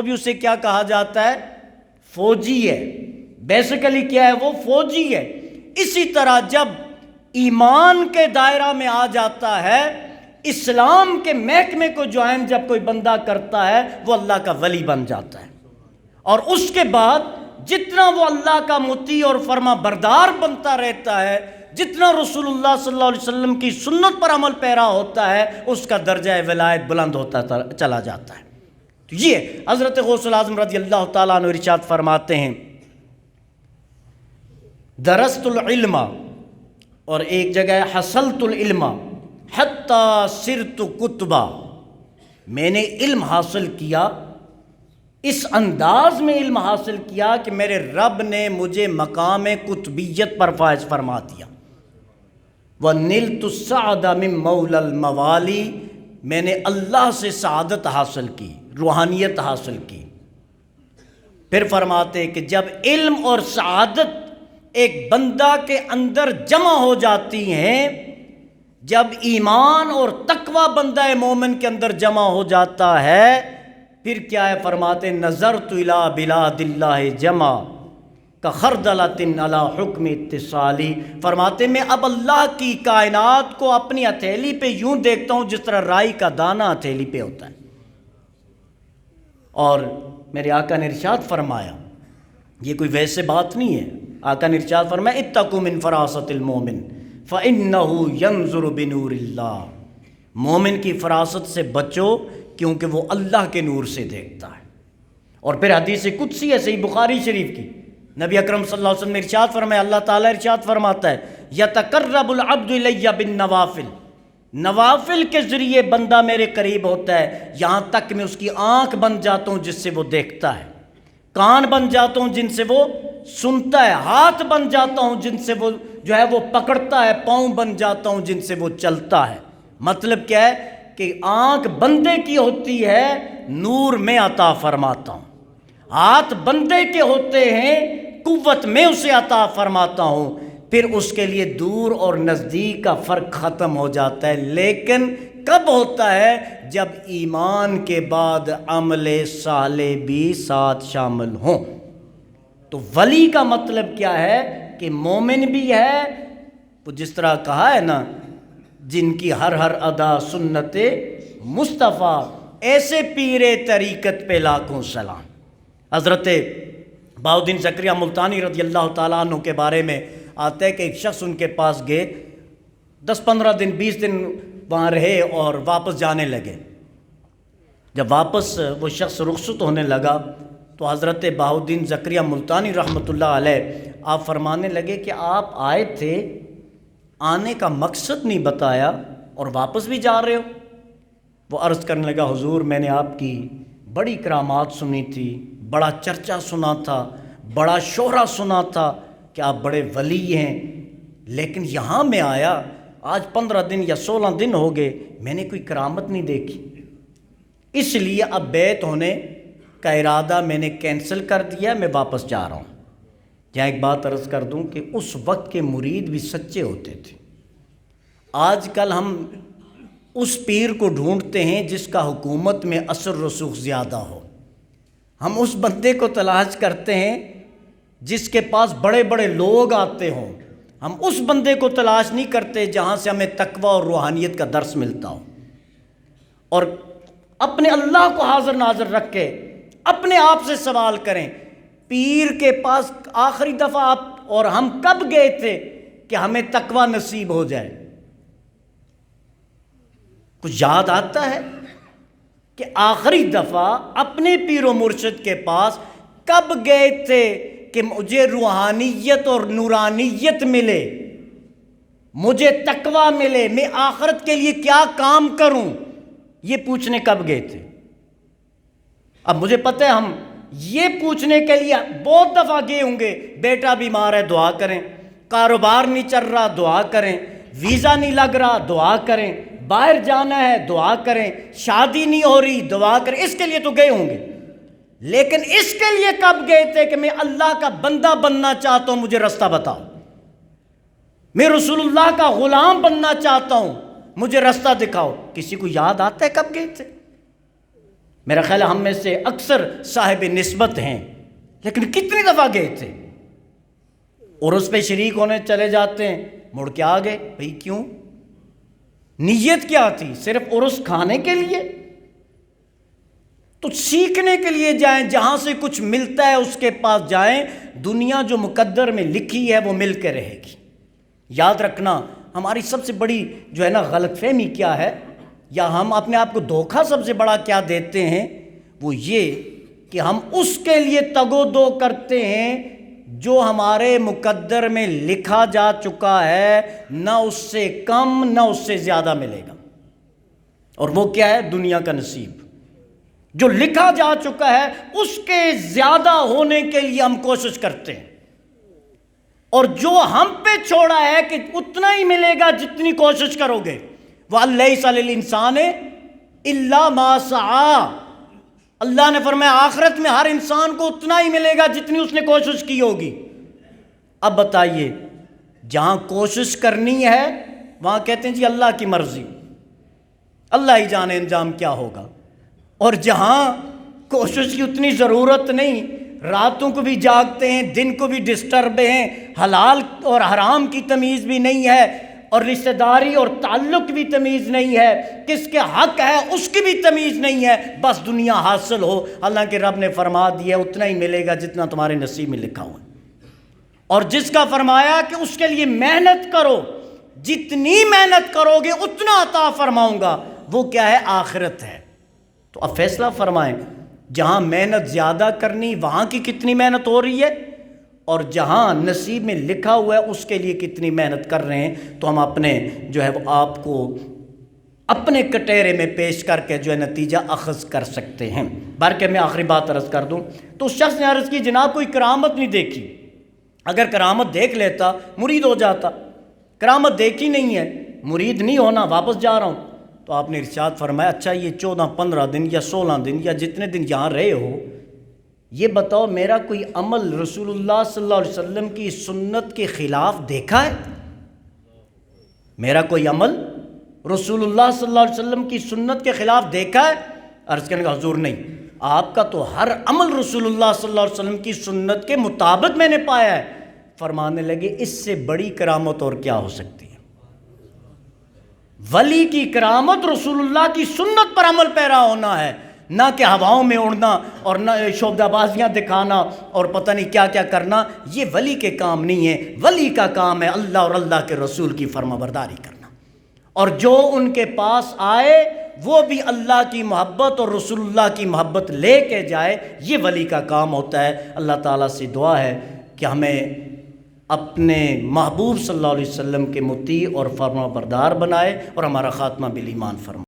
بھی اسے کیا کہا جاتا ہے؟ فوجی ہے۔ بیسیکلی کیا ہے وہ؟ فوجی ہے۔ اسی طرح جب ایمان کے دائرہ میں آ جاتا ہے، اسلام کے محکمے کو جوائن جب کوئی بندہ کرتا ہے، وہ اللہ کا ولی بن جاتا ہے، اور اس کے بعد جتنا وہ اللہ کا مطیع اور فرما بردار بنتا رہتا ہے، جتنا رسول اللہ صلی اللہ علیہ وسلم کی سنت پر عمل پیرا ہوتا ہے، اس کا درجہ ولایت بلند ہوتا چلا جاتا ہے۔ تو یہ حضرت غوث الاعظم رضی اللہ تعالیٰ عنہ ارشاد فرماتے ہیں، درست العلم، اور ایک جگہ ہے حصلت العلم حتی صرت کتبا، میں نے علم حاصل کیا، اس انداز میں علم حاصل کیا کہ میرے رب نے مجھے مقام کتبیت پر فائز فرما دیا۔ وَنِلْتُ السَّعْدَ مِن مَوْلَى الْمَوَالِي، میں نے اللہ سے سعادت حاصل کی، روحانیت حاصل کی۔ پھر فرماتے کہ جب علم اور سعادت ایک بندہ کے اندر جمع ہو جاتی ہیں، جب ایمان اور تقوی بندہ مومن کے اندر جمع ہو جاتا ہے، پھر کیا ہے؟ فرماتے نظرت الی بلاد اللہ جمع کخردلۃ علی حکم اتصالی، فرماتے میں اب اللہ کی کائنات کو اپنی ہتھیلی پہ یوں دیکھتا ہوں جس طرح رائی کا دانہ ہتھیلی پہ ہوتا ہے۔ اور میرے آقا نے ارشاد فرمایا، یہ کوئی ویسے بات نہیں ہے، آقا نے ارشاد فرمایا اتقوا من فراست المومن فإنہ ینظر بنور اللہ، مومن کی فراست سے بچو کیونکہ وہ اللہ کے نور سے دیکھتا ہے۔ اور پھر حدیث قدسی ہے صحیح بخاری شریف کی، نبی اکرم صلی اللہ علیہ وسلم نے ارشاد فرمایا، اللہ تعالیٰ ارشاد فرماتا ہے یتقرب العبد الی بالنوافل، نوافل کے ذریعے بندہ میرے قریب ہوتا ہے، یہاں تک میں اس کی آنکھ بن جاتا ہوں جس سے وہ دیکھتا ہے، کان بن جاتا ہوں جن سے وہ سنتا ہے، ہاتھ بن جاتا ہوں جن سے وہ جو ہے وہ پکڑتا ہے، پاؤں بن جاتا ہوں جن سے وہ چلتا ہے۔ مطلب کیا ہے کہ آنکھ بندے کی ہوتی ہے، نور میں عطا فرماتا ہوں، ہاتھ بندے کے ہوتے ہیں، قوت میں اسے عطا فرماتا ہوں، پھر اس کے لیے دور اور نزدیک کا فرق ختم ہو جاتا ہے۔ لیکن کب ہوتا ہے؟ جب ایمان کے بعد عمل صالح بھی ساتھ شامل ہوں۔ تو ولی کا مطلب کیا ہے کہ مومن بھی ہے، وہ جس طرح کہا ہے نا، جن کی ہر ہر ادا سنت مصطفیٰ، ایسے پیر طریقت پہ لاکھوں سلام۔ حضرت بہاؤالدین زکریا ملتانی رضی اللہ تعالیٰ عنہ کے بارے میں آتا ہے کہ ایک شخص ان کے پاس گئے، 10-15 دن 20 دن وہاں رہے اور واپس جانے لگے۔ جب واپس وہ شخص رخصت ہونے لگا تو حضرت بہاؤالدین زکریا ملتانی رحمۃ اللہ علیہ آپ فرمانے لگے کہ آپ آئے تھے، آنے کا مقصد نہیں بتایا اور واپس بھی جا رہے ہو۔ وہ عرض کرنے لگا، حضور میں نے آپ کی بڑی کرامات سنی تھی، بڑا چرچا سنا تھا، بڑا شہرہ سنا تھا کہ آپ بڑے ولی ہیں، لیکن یہاں میں آیا، آج 15 دن یا 16 دن ہو گئے، میں نے کوئی کرامت نہیں دیکھی، اس لیے اب بیعت ہونے کا ارادہ میں نے کینسل کر دیا، میں واپس جا رہا ہوں۔ یہاں ایک بات عرض کر دوں کہ اس وقت کے مرید بھی سچے ہوتے تھے۔ آج کل ہم اس پیر کو ڈھونڈتے ہیں جس کا حکومت میں اثر رسوخ زیادہ ہو، ہم اس بندے کو تلاش کرتے ہیں جس کے پاس بڑے بڑے لوگ آتے ہوں، ہم اس بندے کو تلاش نہیں کرتے جہاں سے ہمیں تقوی اور روحانیت کا درس ملتا ہو۔ اور اپنے اللہ کو حاضر ناظر رکھ کے اپنے آپ سے سوال کریں، پیر کے پاس آخری دفعہ آپ اور ہم کب گئے تھے کہ ہمیں تقوی نصیب ہو جائے؟ کچھ یاد آتا ہے کہ آخری دفعہ اپنے پیر و مرشد کے پاس کب گئے تھے کہ مجھے روحانیت اور نورانیت ملے، مجھے تقوی ملے، میں آخرت کے لیے کیا کام کروں؟ یہ پوچھنے کب گئے تھے؟ اب مجھے پتہ ہے ہم یہ پوچھنے کے لیے بہت دفعہ گئے ہوں گے، بیٹا بیمار ہے دعا کریں، کاروبار نہیں چل رہا دعا کریں، ویزا نہیں لگ رہا دعا کریں، باہر جانا ہے دعا کریں، شادی نہیں ہو رہی دعا کریں، اس کے لیے تو گئے ہوں گے، لیکن اس کے لیے کب گئے تھے کہ میں اللہ کا بندہ بننا چاہتا ہوں، مجھے رستہ بتاؤ، میں رسول اللہ کا غلام بننا چاہتا ہوں، مجھے رستہ دکھاؤ؟ کسی کو یاد آتا ہے کب گئے تھے؟ میرا خیال ہے ہم میں سے اکثر صاحب نسبت ہیں، لیکن کتنی دفعہ گئے تھے؟ عرس پہ شریک ہونے چلے جاتے ہیں، مڑ کے آ گئے، بھئی کیوں؟ نیت کیا تھی؟ صرف عرس کھانے کے لیے؟ تو سیکھنے کے لیے جائیں، جہاں سے کچھ ملتا ہے اس کے پاس جائیں۔ دنیا جو مقدر میں لکھی ہے وہ مل کے رہے گی۔ یاد رکھنا، ہماری سب سے بڑی جو ہے نا غلط فہمی کیا ہے، یا ہم اپنے آپ کو دھوکہ سب سے بڑا کیا دیتے ہیں، وہ یہ کہ ہم اس کے لیے تگ و دو کرتے ہیں جو ہمارے مقدر میں لکھا جا چکا ہے، نہ اس سے کم نہ اس سے زیادہ ملے گا۔ اور وہ کیا ہے؟ دنیا کا نصیب۔ جو لکھا جا چکا ہے اس کے زیادہ ہونے کے لیے ہم کوشش کرتے ہیں، اور جو ہم پہ چھوڑا ہے کہ اتنا ہی ملے گا جتنی کوشش کرو گے۔ وَلَيْسَ لِلْإِنسَانِ إِلَّا مَا سَعَىٰ، اللہ نے فرمایا آخرت میں ہر انسان کو اتنا ہی ملے گا جتنی اس نے کوشش کی ہوگی۔ اب بتائیے، جہاں کوشش کرنی ہے وہاں کہتے ہیں جی اللہ کی مرضی، اللہ ہی جانے انجام کیا ہوگا، اور جہاں کوشش کی اتنی ضرورت نہیں، راتوں کو بھی جاگتے ہیں، دن کو بھی ڈسٹرب ہیں، حلال اور حرام کی تمیز بھی نہیں ہے، اور رشتہ داری اور تعلق بھی تمیز نہیں ہے، کس کے حق ہے اس کی بھی تمیز نہیں ہے، بس دنیا حاصل ہو۔ حالانکہ رب نے فرما دیا اتنا ہی ملے گا جتنا تمہارے نصیب میں لکھا ہوا ہے، اور جس کا فرمایا کہ اس کے لیے محنت کرو، جتنی محنت کرو گے اتنا عطا فرماؤں گا، وہ کیا ہے؟ آخرت ہے۔ تو اب فیصلہ فرمائیں، جہاں محنت زیادہ کرنی وہاں کی کتنی محنت ہو رہی ہے، اور جہاں نصیب میں لکھا ہوا ہے اس کے لیے کتنی محنت کر رہے ہیں، تو ہم اپنے جو ہے وہ آپ کو اپنے کٹہرے میں پیش کر کے جو ہے نتیجہ اخذ کر سکتے ہیں۔ بلکہ میں آخری بات عرض کر دوں، تو اس شخص نے عرض کی جناب کوئی کرامت نہیں دیکھی، اگر کرامت دیکھ لیتا مرید ہو جاتا، کرامت دیکھی نہیں ہے، مرید نہیں ہونا، واپس جا رہا ہوں۔ تو آپ نے ارشاد فرمایا اچھا یہ 14-15 دن یا 16 دن یا جتنے دن یہاں رہے ہو، یہ بتاؤ میرا کوئی عمل رسول اللہ صلی اللہ علیہ وسلم کی سنت کے خلاف دیکھا ہے؟ میرا کوئی عمل رسول اللہ صلی اللہ علیہ وسلم کی سنت کے خلاف دیکھا ہے؟ عرض کرنے کا حضور نہیں، آپ کا تو ہر عمل رسول اللہ صلی اللہ علیہ وسلم کی سنت کے مطابق میں نے پایا ہے۔ فرمانے لگے اس سے بڑی کرامت اور کیا ہو سکتی ہے؟ ولی کی کرامت رسول اللہ کی سنت پر عمل پیرا ہونا ہے، نہ کہ ہواؤں میں اڑنا اور نہ شعبدہ بازیاں دکھانا اور پتہ نہیں کیا کیا کرنا۔ یہ ولی کے کام نہیں ہے، ولی کا کام ہے اللہ اور اللہ کے رسول کی فرما برداری کرنا، اور جو ان کے پاس آئے وہ بھی اللہ کی محبت اور رسول اللہ کی محبت لے کے جائے، یہ ولی کا کام ہوتا ہے۔ اللہ تعالیٰ سے دعا ہے کہ ہمیں اپنے محبوب صلی اللہ علیہ وسلم کے مطیع اور فرما بردار بنائے اور ہمارا خاتمہ بالایمان فرمائے۔